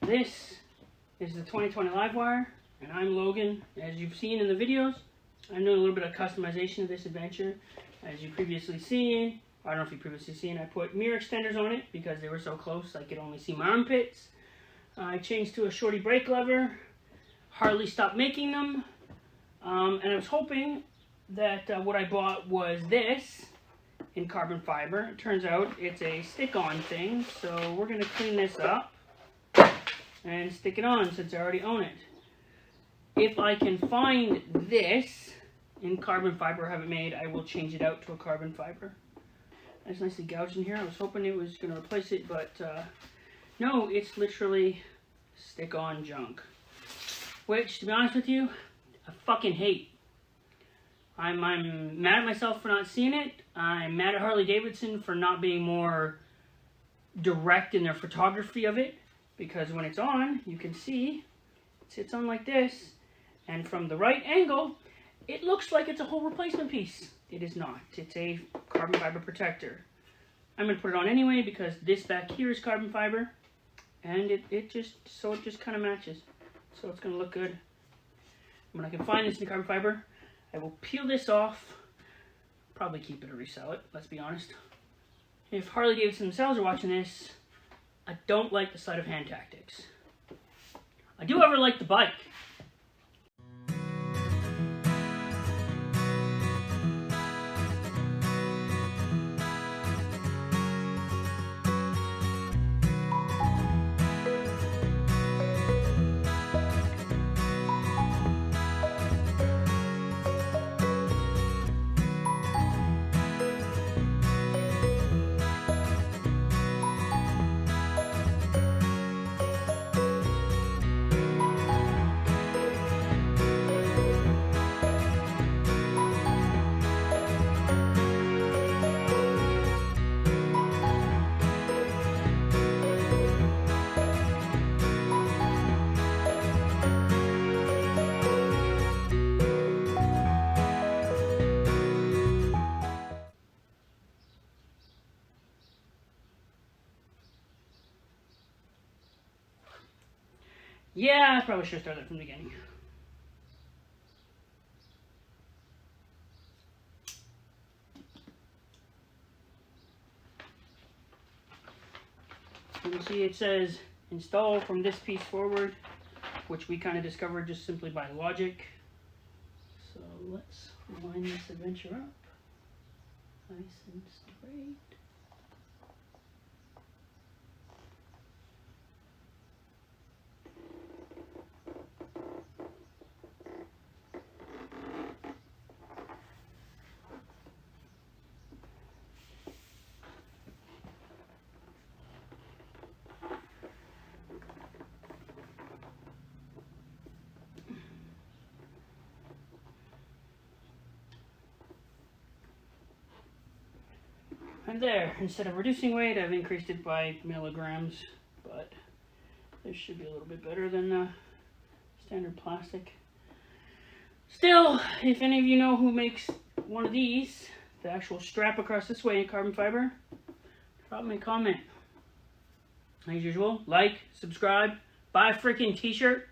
This is the 2020 Livewire, and I'm Logan. As you've seen in the videos, I'm doing a little bit of customization of this adventure. As you previously seen, I don't know if you previously seen, I put mirror extenders on it because they were so close I could only see my armpits. I changed to a shorty brake lever. Harley stopped making them, and I was hoping that what I bought was this in carbon fiber. It turns out it's a stick-on thing, so we're going to clean this up and stick it on since I already own it. If I can find this in carbon fiber, have it made, I will change it out to a carbon fiber. It's nicely gouged in here. I was hoping it was going to replace it, but no, it's literally stick-on junk. Which, to be honest with you, I fucking hate. I'm mad at myself for not seeing it. I'm mad at Harley-Davidson for not being more direct in their photography of it. Because when it's on, you can see it sits on like this. And from the right angle, it looks like it's a whole replacement piece. It is not. It's a carbon fiber protector. I'm going to put it on anyway because this back here is carbon fiber. And it just kind of matches. So it's going to look good. When I can find this in the carbon fiber, I will peel this off. Probably keep it or resell it, let's be honest. If Harley-Davidson themselves are watching this, I don't like the sleight of hand tactics. I do however like the bike. Yeah, I probably should have started from the beginning. You can see it says install from this piece forward, which we kind of discovered just simply by logic. So let's line this adventure up. Nice and straight. And there, instead of reducing weight, I've increased it by milligrams, but this should be a little bit better than standard plastic. Still, if any of you know who makes one of these, the actual strap across this way in carbon fiber, drop me a comment. As usual, like, subscribe, buy a freaking t-shirt.